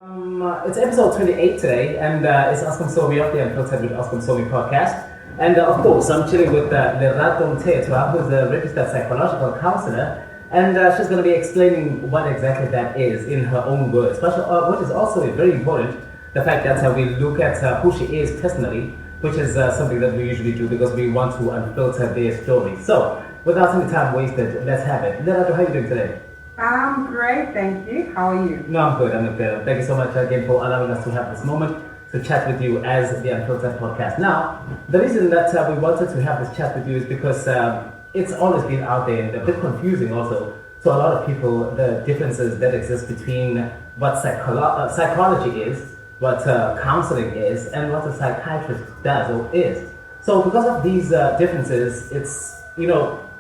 It's episode 28 today, and it's Ask Msomi of the Unfiltered with Ask Msomi podcast. And of course, I'm chilling with Lerato Mthethwa, who's a Registered Psychological Counsellor, and she's going to be explaining what exactly that is in her own words. But what is also very important, the fact that we look at who she is personally, which is something that we usually do because we want to unfilter their story. So, without any time wasted, let's have it. Lerato, how are you doing today? I'm great, thank you. How are you? No, I'm good. I'm good. Thank you so much again for allowing us to have this moment to chat with you as the Unfiltered podcast. Now, the reason that we wanted to have this chat with you is because it's always been out there and a bit confusing also to a lot of people, the differences that exist between what psychology is, what counseling is, and what a psychiatrist does or is. So because of these differences, it's,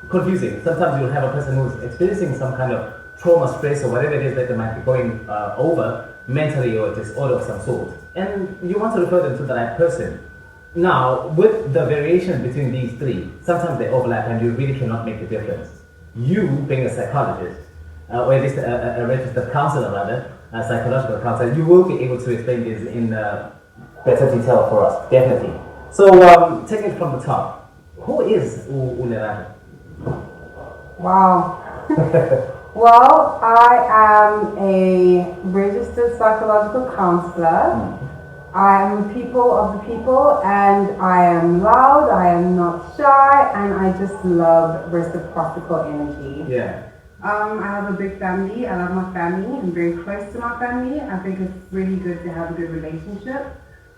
confusing. Sometimes you'll have a person who's experiencing some kind of trauma, stress, or whatever it is that they might be going over mentally or a disorder of some sort. And you want to refer them to the right person. Now, with the variation between these three, sometimes they overlap and you really cannot make the difference. You, being a psychologist, or at least a registered counselor rather, a psychological counselor, you will be able to explain this in better detail for us, definitely. So, taking it from the top, who is Lerato? Wow. Well, I am a registered psychological counselor. I am a people of the people, and I am loud, I am not shy, and I just love reciprocal energy. Yeah. I have a big family. I love my family. I'm very close to my family. I think it's really good to have a good relationship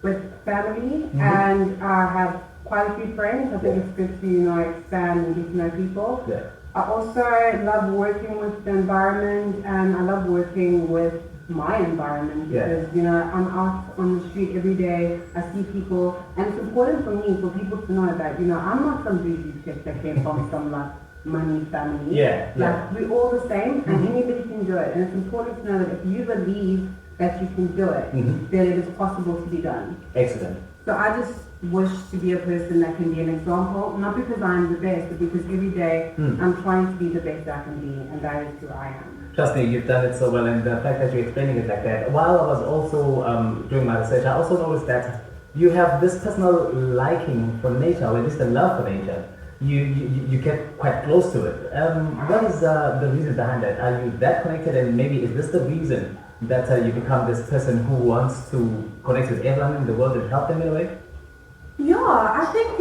with family, and I have quite a few friends. I think it's good to expand and get to know people. Yeah. I also love working with the environment, and I love working with my environment because I'm out on the street every day. I see people, and it's important for me for people to know that I'm not some bougie chick that came from some money family. Yeah. We're all the same, and anybody can do it. And it's important to know that if you believe that you can do it, then it is possible to be done. Excellent. So I just wish to be a person that can be an example, not because I'm the best, but because every day I'm trying to be the best I can be, and that is who I am. Trust me, you've done it so well, and the fact that you're explaining it like that. While I was also doing my research, I also noticed that you have this personal liking for nature, or at least a love for nature. You get quite close to it. What is the reason behind that? Are you that connected, and maybe is this the reason that you become this person who wants to connect with everyone in the world and help them in a way? Yeah, I think,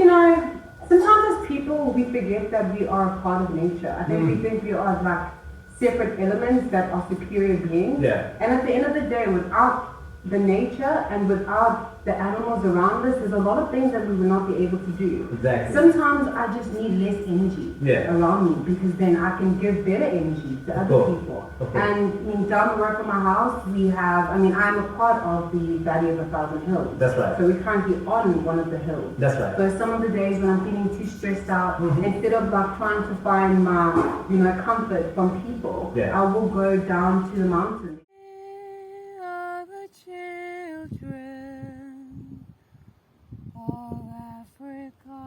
sometimes as people, we forget that we are a part of nature. I think we think we are separate elements that are superior beings. Yeah. And at the end of the day, without the nature and without the animals around us, there's a lot of things that we will not be able to do. Exactly. Sometimes I just need less energy around me, because then I can give better energy to other people. And down the road from my house, we have, I'm a part of the Valley of 1,000 Hills. That's right. So we're currently on one of the hills. That's right. So some of the days when I'm feeling too stressed out, instead of trying to find my, comfort from people, I will go down to the mountains. Children of Africa,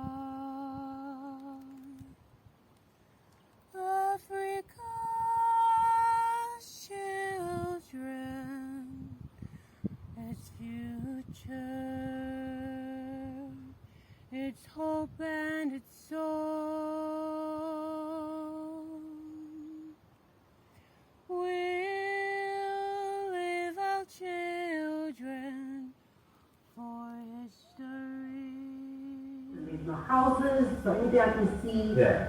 Africa's children, its future, its hope and its soul. We'll live our children for history. There's no houses, so anything I can see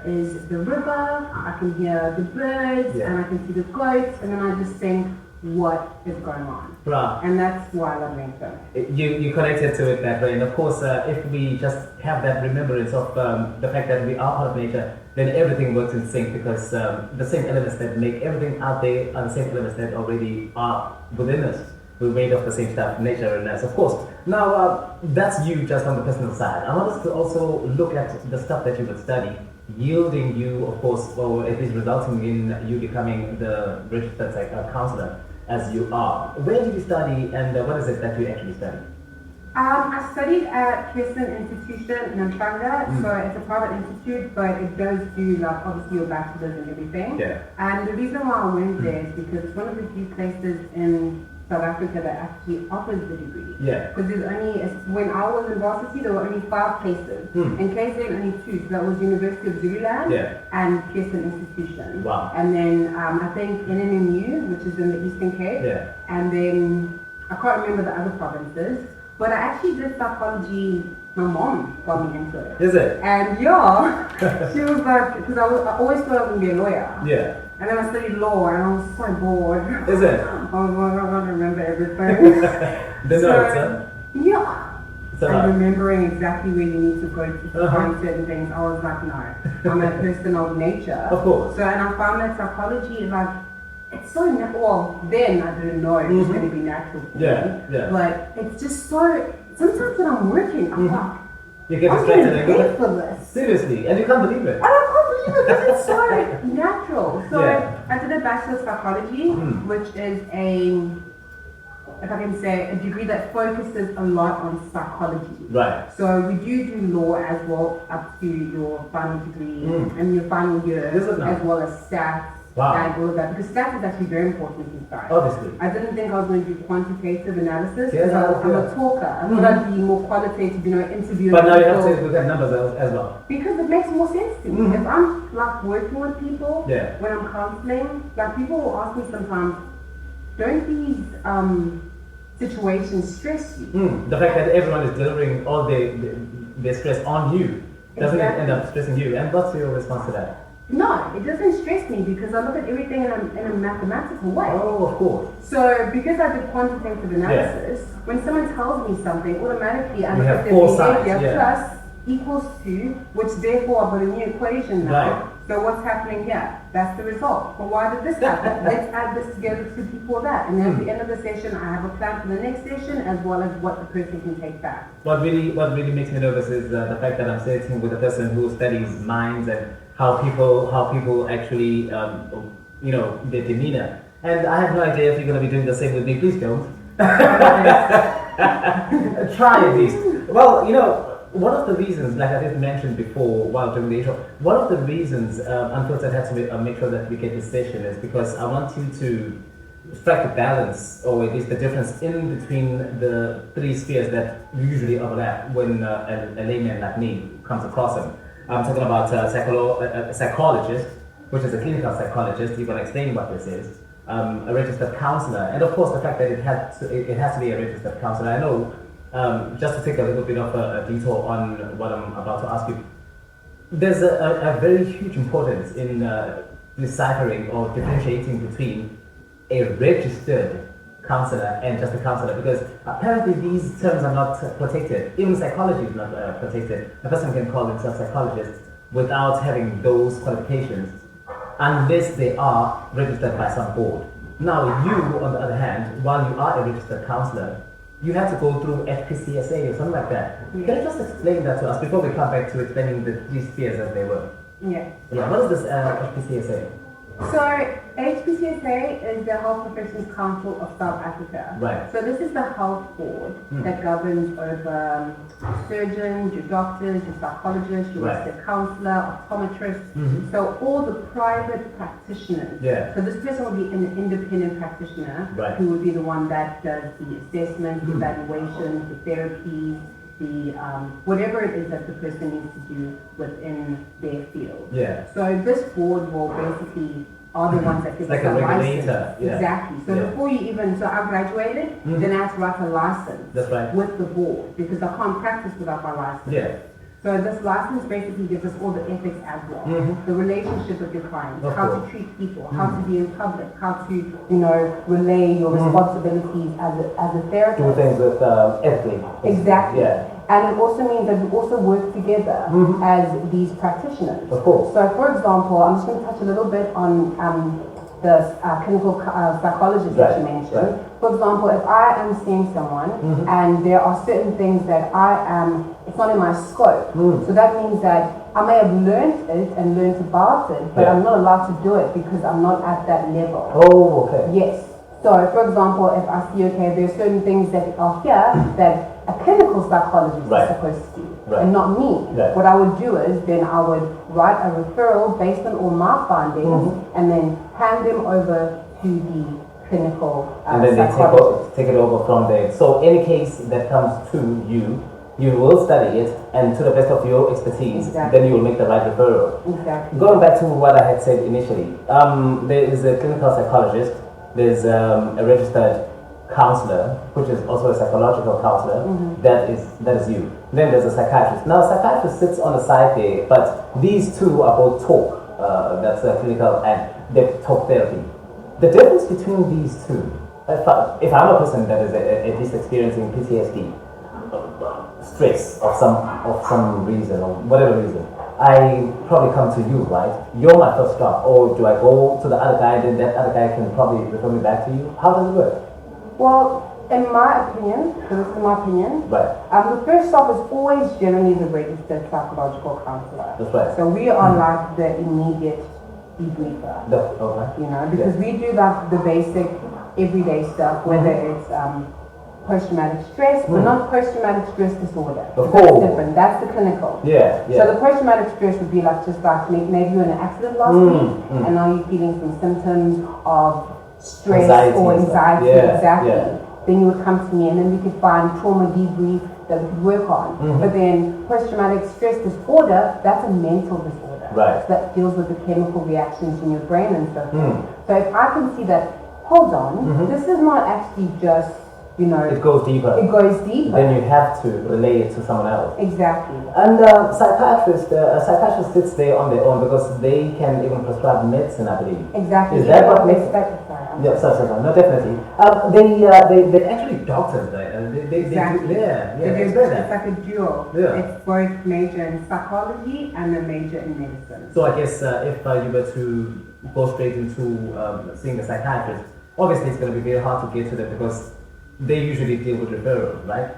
is the river, I can hear the birds, and I can see the goats, and then I just think, what is going on? Right. And that's why I love nature. You connected to it that way, and of course, if we just have that remembrance of the fact that we are part of nature, then everything works in sync, because the same elements that make everything out there are the same elements that already are within us. We're made of the same stuff, nature and us, of course. Now, that's you just on the personal side. I want us to also look at the stuff that you would study, yielding you, of course, or at least resulting in you becoming the registered counselor as you are. Where did you study, and what is it that you actually study? I studied at Kirsten Institution in Mthanga, so it's a private institute, but it does do obviously your bachelor's and everything. Yeah. And the reason why I went there is because it's one of the few places in South Africa that actually offers the degree. Yeah. Because there's only, when I was in varsity, there were only 5 places. In KZN, only 2. So that was University of Zululand and Pearson Institution. Wow. And then I think NNMU, which is in the Eastern Cape. Yeah. And then I can't remember the other provinces. But I actually did psychology. My mom got me into it. Is it? And yeah, she was like, because I always thought I was going to be a lawyer. Yeah. And then I studied law and I was so bored. Is it? I was like, I don't remember everything. The notes, huh? Yeah. So, and remembering exactly where you need to go to find certain things, I was like, no, I'm a person of nature. Of course. So, and I found that psychology, like, it's so, well, then I didn't know it was going to be natural for me. Yeah. But it's just so, sometimes when I'm working, I'm like, you get I'm distracted getting and paid for this. Seriously, and you can't believe it. And I can't believe it because it's so natural. So Yeah. I did a Bachelor of Psychology, which is a, if I can say, a degree that focuses a lot on psychology. Right. So we do law as well up to your final degree and your final year, Is it now? as well as stats. Wow. And all of that, because stats is actually very important in science. Obviously. I didn't think I was going to do quantitative analysis Yes, because I'm a talker. I thought I'd be more qualitative, interviewing But now you have people. to look at numbers as well. Because it makes more sense to me. If I'm like working with people, when I'm counseling, like people will ask me sometimes, don't these situations stress you? The fact that everyone is delivering all their stress on you, doesn't it end up stressing you? And what's your response to that? No, it doesn't stress me because I look at everything in a mathematical way. Oh, of course. So because I did quantitative analysis, when someone tells me something, automatically I You look have at their four sides, behavior plus equals to, which therefore I've got a new equation now. Right. So what's happening here? That's the result. But why did this happen? Let's add this together to equal that. And then at the end of the session, I have a plan for the next session as well as what the person can take back. What really makes me nervous is the fact that I'm sitting with a person who studies minds and how people actually, their demeanor. And I have no idea if you're going to be doing the same with me. Please don't. Try at least. Well, one of the reasons, like I did mention before while doing the intro, one of the reasons unfortunately I had to make sure that we get this session is because I want you to strike a balance, or at least the difference in between the 3 spheres that usually overlap when a layman like me comes across them. I'm talking about a psychologist, which is a clinical psychologist. You're going to explain what this is. A registered counselor, and of course the fact that it has to be a registered counselor. I know, just to take a little bit of a detour on what I'm about to ask you, there's a very huge importance in deciphering or differentiating between a registered counselor and just a counselor, because apparently these terms are not protected. Even psychology is not protected. A person can call themselves psychologist without having those qualifications, unless they are registered by some board. Now you, on the other hand, while you are a registered counselor, you have to go through HPCSA or something like that. Can you just explain that to us before we come back to explaining these spheres as they were? Yeah. Yeah, what is this HPCSA? So HPCSA is the Health Professions Council of South Africa. Right. So this is the health board that governs over surgeons, your doctors, your psychologists, your registered counsellor, optometrists. So all the private practitioners. Yeah. So this person will be an independent practitioner who will be the one that does the assessments, the evaluations, the therapies, the whatever it is that the person needs to do within their field. Yeah. So this board will basically are the ones that give like us a a regulator. license. Yeah. Exactly. So before you even, so I graduated, then I had to write a license with the board because I can't practice without my license. Yeah. So this license basically gives us all the ethics as well. The relationship with your clients, how to treat people, how to be in public, how to, relay your responsibilities as a therapist. Do things with ethically. Exactly. Yeah. And it also means that we also work together as these practitioners. Of course. So for example, I'm just going to touch a little bit on the clinical psychologist that you mentioned. For example, if I am seeing someone and there are certain things that it's not in my scope. So that means that I may have learned it and learned about it, but I'm not allowed to do it because I'm not at that level. Oh, okay. Yes. So for example, if I see, okay, there are certain things that are here that a clinical psychologist is supposed to do, and not me. What I would do is then I would write a referral based on all my findings and then hand them over to the clinical and then they take it over from there. So any case that comes to you, you will study it, and to the best of your expertise, then you will make the right referral. Exactly. Going back to what I had said initially, there is a clinical psychologist, there's a registered counselor, which is also a psychological counselor. That is you. Then there's a psychiatrist. Now, a psychiatrist sits on the side there, but these two are both talk. That's clinical, and they talk therapy. The difference between these two, if I'm a person that is at least experiencing PTSD, stress of some reason or whatever reason, I probably come to you, right? You're my first stop. Or do I go to the other guy, then that other guy can probably refer me back to you? How does it work? Well, in my opinion, so this is my opinion, Right. The first stop is always generally the registered psychological counselor. That's right. So we are like the immediate debriefer. Okay. You know, because we do like the basic everyday stuff, whether it's post-traumatic stress, but not post-traumatic stress disorder. Of That's course. different. That's the clinical. Yeah. So the post-traumatic stress would be like just like maybe you were in an accident last week, and now you're feeling some symptoms of stress or anxiety. Yeah. Then you would come to me, and then we could find trauma debrief that we could work on. But then post-traumatic stress disorder, that's a mental disorder. Right. That deals with the chemical reactions in your brain and stuff. So if I can see that, hold on, this is not actually just, you know, it goes deeper. It goes deeper. Then you have to relay it to someone else. Exactly. And psychiatrist sits there on their own because they can even prescribe medicine, I believe. Exactly. Is that what makes it? Yeah, sorry, no, definitely. They actually doctors, right? Exactly. It's like a duo. Yeah. It's both major in psychology and a major in medicine. So I guess if you were to go straight into seeing a psychiatrist, obviously it's going to be very hard to get to them because they usually deal with referrals, right?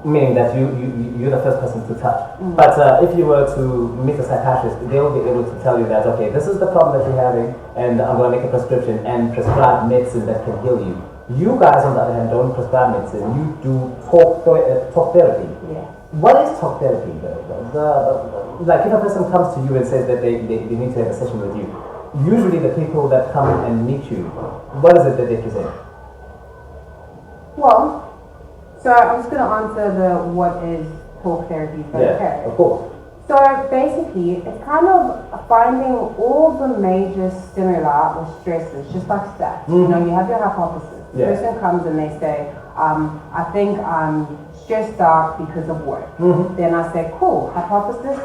Meaning that you're the first person to touch. But if you were to meet a psychiatrist, they'll be able to tell you that, okay, this is the problem that you're having, and I'm going to make a prescription and prescribe medicine that can heal you. You guys, on the other hand, don't prescribe medicine. You do talk therapy. Yeah. What is talk therapy, though? Like if a person comes to you and says that they need to have a session with you, usually the people that come and meet you, what is it that they present? Well, so I'm just going to answer the what is talk therapy. Yeah, of course. So basically, it's kind of finding all the major stimuli or stresses, just like stats. You know, you have your hypothesis. The person comes and they say, I think I'm stressed out because of work. Then I say, cool, hypothesis,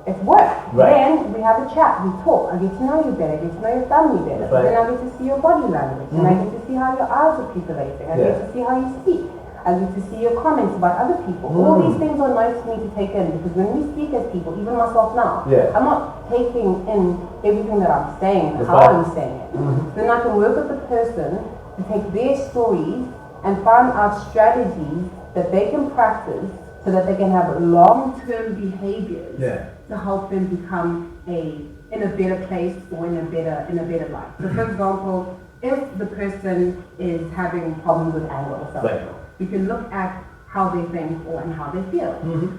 it's work. Right. Then we have a chat, we talk, I get to know you better, I get to know your family better. Right. Then I get to see your body language, and I get to see how your eyes are pupillating, I get to see how you speak. I get to see your comments about other people. All these things are nice for me to take in because when we speak as people, even myself now, I'm not taking in everything that I'm saying and how I'm saying it. Then I can work with the person to take their stories and find out strategies that they can practice so that they can have long-term behaviors to help them become in a better place or in a better life. So for example, if the person is having problems with anger or something, you can look at how they think and how they feel.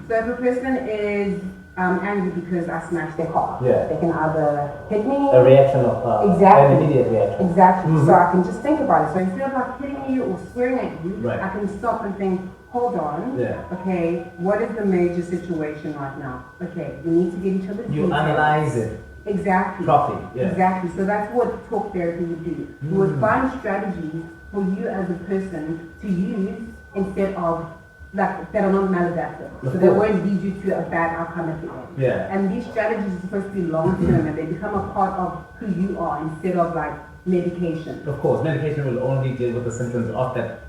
So if a person is angry because I smashed their car, they can either hit me. A reaction of an immediate reaction. Exactly. So I can just think about it. So instead of like hitting you or swearing at you, I can stop and think, hold on. Okay, what is the major situation right now? Okay, we need to get each other's details. Analyze it. Exactly. Properly. Exactly. So that's what talk therapy would do. We would find strategies for you as a person to use instead of that are not maladaptive. So they won't lead you to a bad outcome at the end. And these strategies are supposed to be long term and they become a part of who you are instead of like medication. Of course, medication will only deal with the symptoms of that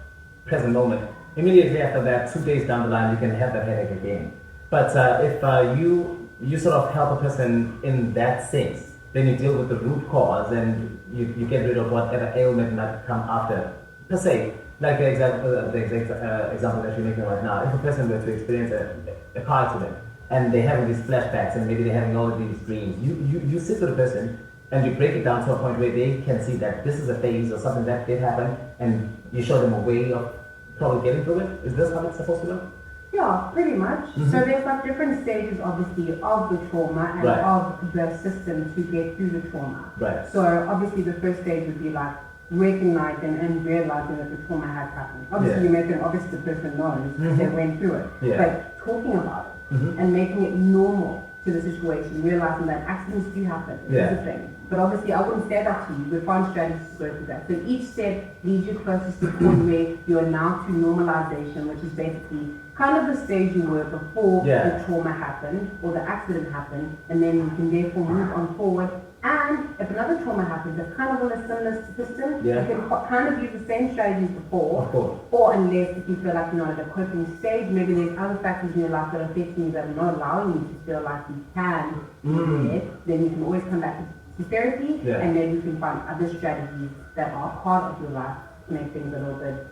present moment. Immediately after that, 2 days down the line, you can have that headache again. But if you sort of help a person in that sense, then you deal with the root cause and you get rid of whatever ailment might come after. Per se, like the example that you're making right now, if a person were to experience a car accident and they're having these flashbacks and maybe they're having all of these dreams, you sit with a person and you break it down to a point where they can see that this is a phase or something that did happen and you show them a way of probably getting through it. Is this how it's supposed to look? Yeah, pretty much. So there's like different stages obviously of the trauma and of the system to get through the trauma. So obviously the first stage would be like recognizing and realizing that the trauma has happened. Obviously, you make it obvious the person knows because they went through it. Yeah. But talking about it and making it normal to the situation, realizing that accidents do happen. It's a thing. But obviously, I wouldn't say that to you. We find strategies to go through that. So each step leads you closer to the point where you are now to normalization, which is basically kind of the stage you were before the trauma happened or the accident happened, and then you can therefore move on forward. And if another trauma happens, it's kind of on a similar system. You can kind of use the same strategies before, or unless if you feel like you're not at a coping stage, maybe there's other factors in your life that are affecting you that are not allowing you to feel like you can do it, then you can always come back to therapy, and then you can find other strategies that are part of your life to make things a little bit,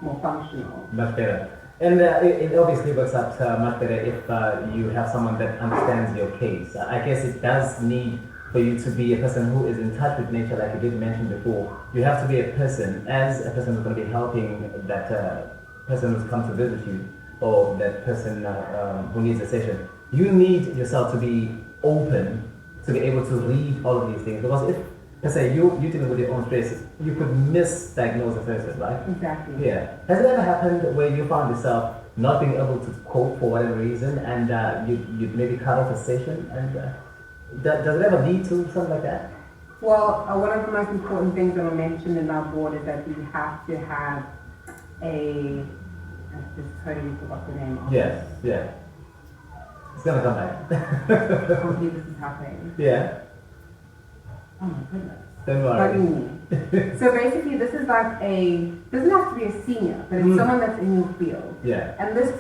more functional. Much better. And it obviously works out much better if you have someone that understands your case. I guess it does need for you to be a person who is in touch with nature, like you did mention before. You have to be a person, as a person who's going to be helping that person who's come to visit you, or that person who needs a session. You need yourself to be open to be able to read all of these things, because if, let's say, you're dealing with your own stress, you could misdiagnose a person, right? Exactly. Yeah. Has it ever happened where you found yourself not being able to cope for whatever reason, and you maybe cut off a session, and does it ever lead to something like that? Well, one of the most important things that I mentioned in our board is that we have to have I just totally forgot the name of it. Yes, yeah. It's gonna come back. I can't believe this is happening. Yeah. Oh my goodness. Don't worry. Bugging me. So basically, this is like doesn't have to be a senior, but it's someone that's in your field. Yeah. And this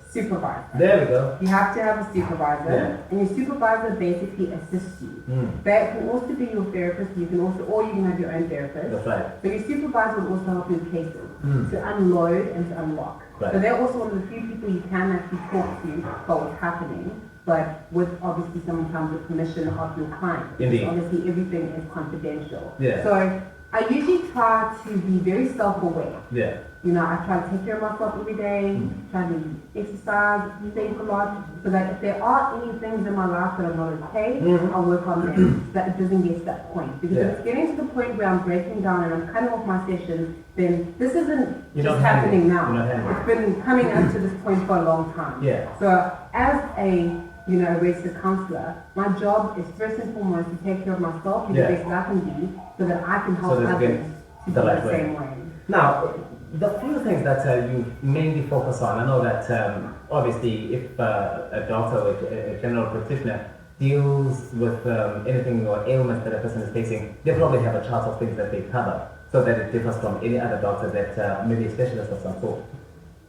supervisor. There we go. You have to have a supervisor, and your supervisor basically assists you. They can also be your therapist. You can also, or you can have your own therapist. That's right. So your supervisor will also help you with cases to unload and to unlock. Right. So they're also one of the few people you can actually talk to about what's happening, but with obviously sometimes with permission of your client. Indeed. Obviously everything is confidential. Yeah. So I usually try to be very self-aware. Yeah. I try to take care of myself every day, try to exercise, think a lot, so that if there are any things in my life that are not okay, I'll work on them, so that it doesn't get to that point. Because if it's getting to the point where I'm breaking down and I'm cutting off my sessions, then this isn't just happening now. It's been coming up to this point for a long time. Yeah. So as a registered counsellor, my job is first and foremost to take care of myself, be the best I can be, so that I can help others to do the same way. Now, the few things that you mainly focus on, I know that obviously if a doctor or a general practitioner deals with anything or ailments that a person is facing, they probably have a chart of things that they cover, so that it differs from any other doctor that maybe a specialist of some sort.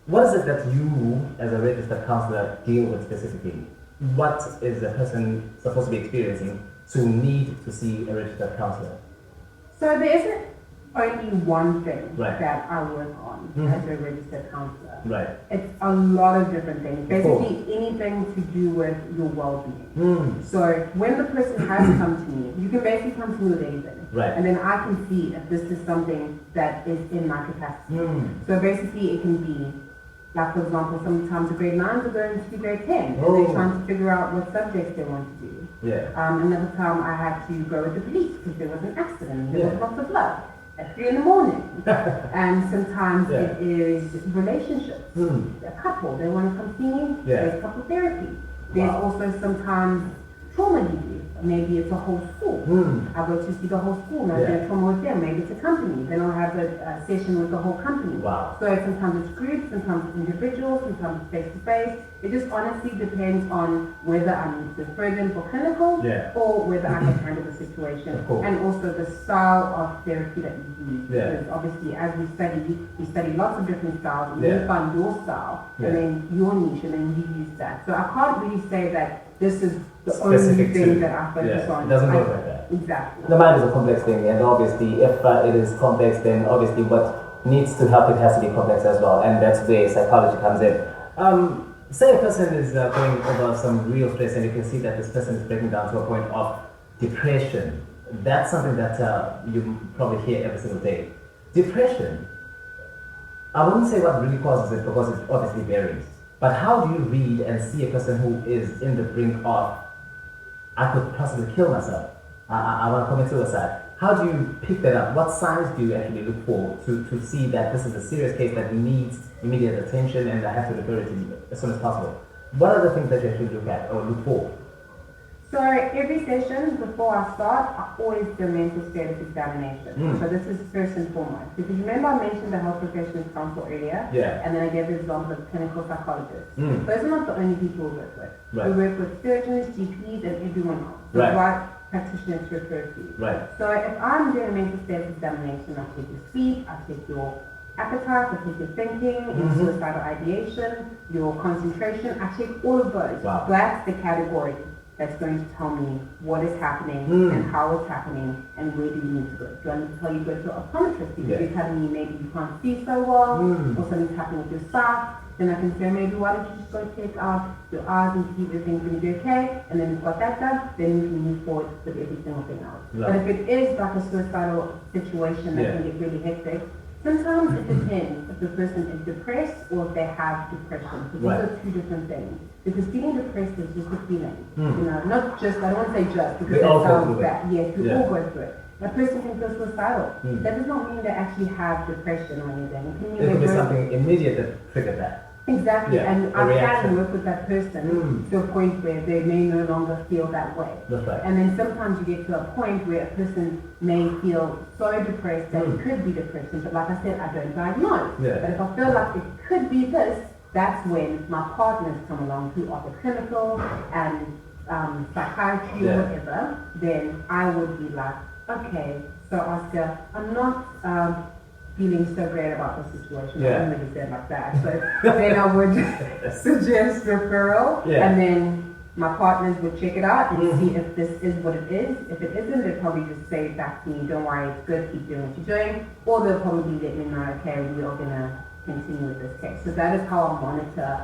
What is it that you, as a registered counsellor, deal with specifically? What is a person supposed to be experiencing to need to see a registered counsellor? So there isn't only one thing that I work on as a registered counsellor. Right. It's a lot of different things. Basically anything to do with your well-being. So when the person has come to me, you can basically come to me with anything. Right. And then I can see if this is something that is in my capacity. So basically it can be, like for example, sometimes the grade 9s are going to grade 10 and they're trying to figure out what subjects they want to do. Yeah. Another time I had to go with the police because there was an accident, there was lots of blood at 3 in the morning. And sometimes it is relationships. A couple, they want to come see me, there's couple therapy. There's also sometimes trauma debrief. Maybe it's a whole school. I go to see the whole school, and I do trauma with them. Maybe it's a company. Then I'll have a session with the whole company. Wow. So sometimes it's groups, sometimes it's individuals, sometimes it's face-to-face. It just honestly depends on whether I need to refer them for clinical or whether I can handle the situation. And also the style of therapy that you use. Because obviously as we study lots of different styles, and you find your style, and then your niche, and then you use that. So I can't really say that this is the specific only thing that I focus on. It doesn't work like that. Exactly. The mind is a complex thing, and obviously if it is complex, then obviously what needs to help it has to be complex as well, and that's where psychology comes in. Say a person is going over some real stress, and you can see that this person is breaking down to a point of depression. That's something that you probably hear every single day. Depression, I wouldn't say what really causes it, because it obviously varies. But how do you read and see a person who is in the brink of, I could possibly kill myself, I want to commit suicide? how do you pick that up? What signs do you actually look for to see that this is a serious case that needs immediate attention and I have to refer it to you as soon as possible? What are the things that you actually look at or look for? So every session before I start, I always do a mental status examination. So this is first and foremost. Because remember I mentioned the health professionals council earlier? Yeah. And then I gave the example of clinical psychologists. Mm. Those are not the only people we work with. Right. We work with surgeons, GPs, and everyone else. Right. What practitioners refer to. Right. So if I'm doing a mental status examination, I take your speech, I take your appetite, I take your thinking, your suicidal ideation, your concentration, I check all of those. Wow. That's the category that's going to tell me what is happening and how it's happening and where do you need to go. Do I need to tell you to go to an optometrist because you're telling me maybe you can't see so well or something's happening with your sight? Then I can say maybe why don't you just go check out your eyes and see if everything's going to be okay, and then we've got that done, then we can move forward with every single thing else. Right. But if it is like a suicidal situation that can get really hectic, sometimes it depends if the person is depressed or if they have depression. Because these are two different things. Because feeling depressed is just a feeling. You know, not just, I don't want to say just because that sounds bad. Yes, we all go through it. A person can feel suicidal. That does not mean they actually have depression or anything. It can mean It could be something immediate that triggered that. Exactly, and I can work with that person to a point where they may no longer feel that way. That's right. And then sometimes you get to a point where a person may feel so depressed that it could be depression, but like I said, I don't diagnose. Yeah. But if I feel like it could be this, that's when my partners come along who are the clinical and psychiatry or whatever, then I would be like, okay, so Oscar, I'm not feeling so great about the situation. I don't really say it like that. So then I would suggest referral, and then my partners would check it out and see if this is what it is. If it isn't, they'll probably just say back to me, don't worry, it's good, keep doing what you're doing. Or they'll probably let me know, okay, we are going to continue with this case. So that is how I monitor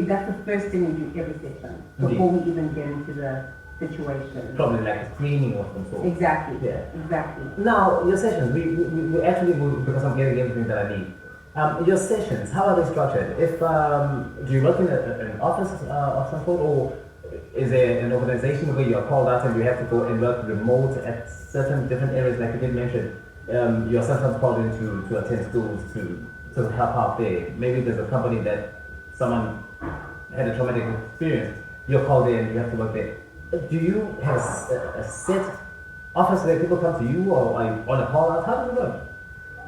that's the first thing we do every session before we even get into the situation. Probably like a screening of some sort. Exactly. Yeah. Exactly. Now, your sessions, we actually will, because I'm getting everything that I need. Your sessions, how are they structured? If do you work in an office of some sort, or is there an organization where you are called out and you have to go and work remote at certain different areas, like you did mention? You're sometimes called in to attend schools to help out there. Maybe there's a company that someone had a traumatic experience. You're called in, you have to work there. Do you have a set office where people come to you, or are you on a call out? How does it work?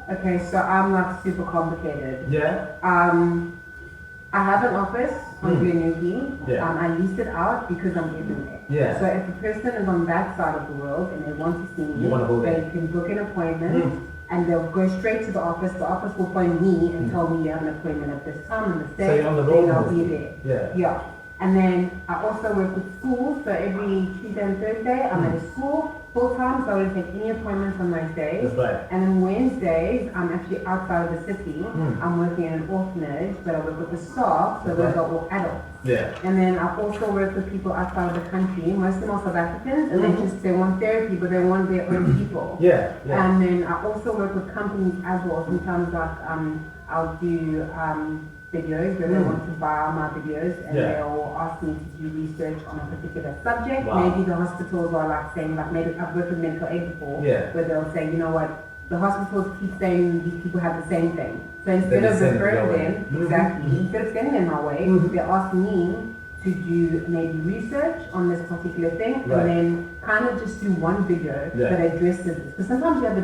Okay, so I'm not super complicated. Yeah. I have an office on Glenuki. Yeah. I lease it out because I'm everywhere. Yeah. So if a person is on that side of the world and they want to see me, You want to go there. they can book an appointment and they'll go straight to the office. The office will phone me and tell me you have an appointment at this time and this day. So you're on the road then I'll be mostly. there. Yeah. Yeah. And then I also work with schools, so every Tuesday and Thursday I'm at a school full time, so I don't take any appointments on those days. That's right. And then Wednesdays, I'm actually outside of the city. I'm working in an orphanage, but I work with the staff, so those are all adults. Yeah. And then I also work with people outside of the country. Most of them are South Africans, and they want therapy, but they want their own people. Yeah. And then I also work with companies as well. Sometimes like I'll do videos where they want to buy my videos and they'll ask me to do research on a particular subject. Wow. Maybe the hospitals are like saying, like maybe I've worked with medical aid before, Yeah. where they'll say, you know what, the hospitals keep saying these people have the same thing. So instead Then of they send it referring your them, way. exactly, instead of sending them my way, they ask me to do maybe research on this particular thing Right. and then kind of just do one video that addresses this. Because sometimes you have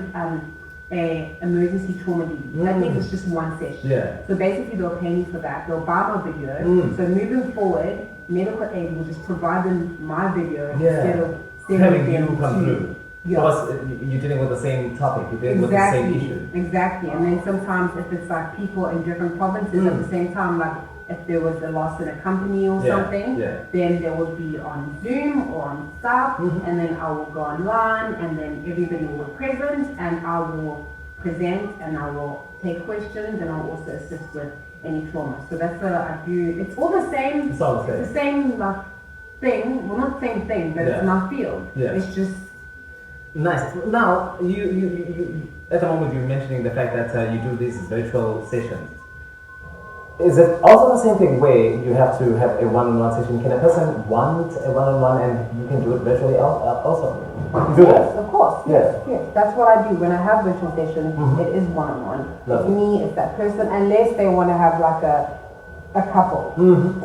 a emergency trauma lead. That means it's just one session. Yeah. So basically they'll pay me for that. They'll buy my video. So moving forward, medical aid will just provide them my video instead of having sending you them come to through. Yeah. Plus, you're dealing with the same topic, you're dealing with the same issue. Exactly. And then sometimes if it's like people in different provinces at the same time, like if there was a loss in a company or something, then they would be on Zoom or on Skype, and then I will go online, and then everybody will be present, and I will present, and I will take questions, and I'll also assist with any trauma. So that's what I do. It's all the same. It's all the same. It's the same like thing. Well, not the same thing, but it's my field. Yeah. It's just nice. Now, you at the moment you're mentioning the fact that you do these virtual sessions. Is it also the same thing where you have to have a one-on-one session? Can a person want a one-on-one and you can do it virtually also? You do that? Yes, of course. Yeah. Yes. That's what I do when I have virtual sessions. It is one-on-one. It's Lovely. me, it's that person, unless they want to have like a couple.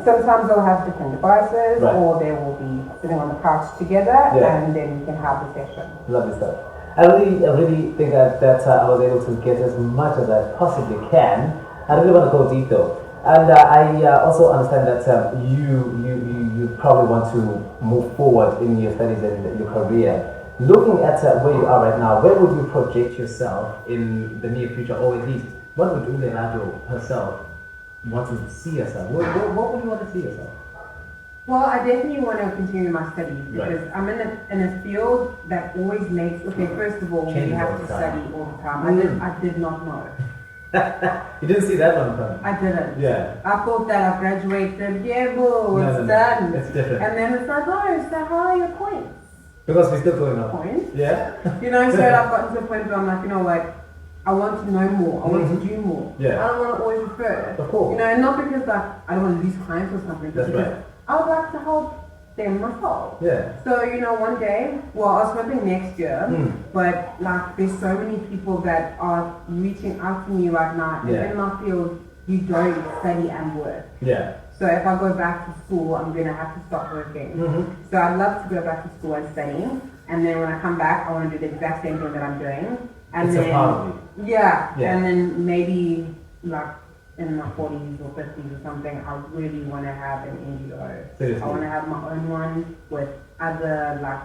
Sometimes they'll have different devices, Right. or they will be sitting on the couch together, Yeah. and then you can have the session. Lovely stuff. I really think that I was able to get as much as I possibly can. I really want to go deep though. And I also understand that you probably want to move forward in your studies and your career. Looking at where you are right now, where would you project yourself in the near future, or at least what would Lerato herself want to see herself? What would you want to see yourself? Well, I definitely want to continue my studies because Right. I'm in a field that always makes, first of all, we Changes all have the to time. study all the time. I did not know. You didn't see that one coming. I didn't. Yeah. I thought that I graduated, yeah, boo, it's No. done. It's different. And then it's like, oh, so how are your points? Because we're still going up. Points? Yeah. So I've gotten to a point where I'm like, you know what? I want to know more. I want to do more. Yeah. I don't want to always refer. Of course. And not because like I don't want to lose clients or something. That's because right. I would like to help them myself. Yeah. So, one day, well, I was hoping next year, but like there's so many people that are reaching out to me right now. And Yeah. in my field, you don't study and work. Yeah. So if I go back to school, I'm going to have to stop working. So I'd love to go back to school and study. And then when I come back, I want to do the exact same thing that I'm doing. And It's then, a part of you. Yeah. Yeah. And then maybe like in my 40s or 50s or something, I really want to have an NGO. Seriously? I want to have my own one with other like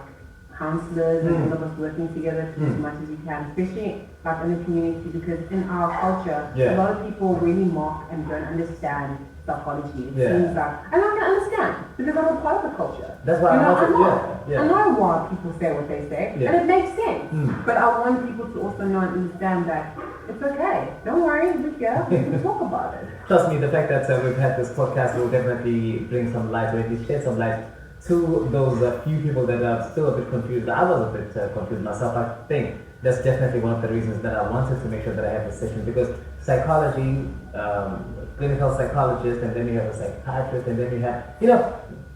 counselors and all of us working together to do as much as we can, especially like in the community, because in our culture, Yeah. a lot of people really mock and don't understand psychology. It Yeah. seems like, and I can understand because I'm a part of the culture. That's why I I know, yeah. I know why people say what they say, Yeah. and it makes sense. But I want people to also know and understand that it's okay. Don't worry, we're here. We can talk about it. Trust me, the fact that we've had this podcast will definitely bring some light, or at least shed some light to those few people that are still a bit confused. I was a bit confused myself. I think that's definitely one of the reasons that I wanted to make sure that I have this session, because psychology, clinical psychologist, and then you have a psychiatrist, and then you have,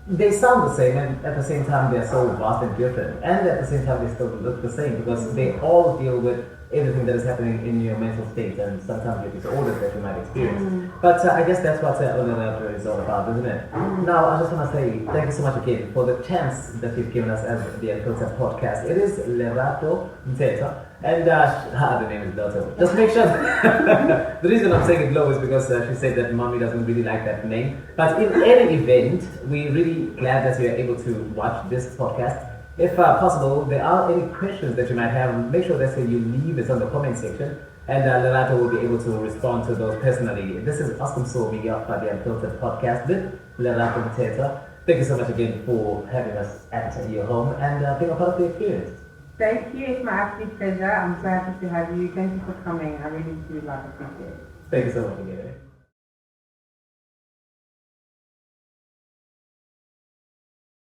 they sound the same, and at the same time they're so vast and different, and at the same time they still look the same, because they all deal with everything that is happening in your mental state and sometimes your disorders that you might experience. But I guess that's what Lerato is all about, isn't it? Now, I just want to say thank you so much again for the chance that you've given us as the Unfiltered podcast. It is Lerato Mthethwa, and the name is Lotto. Just make sure. The reason I'm saying it low is because she said that mommy doesn't really like that name. But in any event, we're really glad that you're able to watch this podcast. If possible, there are any questions that you might have, make sure that you leave it on the comment section, and Lerato will be able to respond to those personally. This is Msomi of the Unfiltered podcast with Lerato Mthethwa. Thank you so much again for having us at your home and being a part of the experience. Thank you. It's my absolute pleasure. I'm so happy to have you. Thank you for coming. I really do appreciate it. Thank you so much again.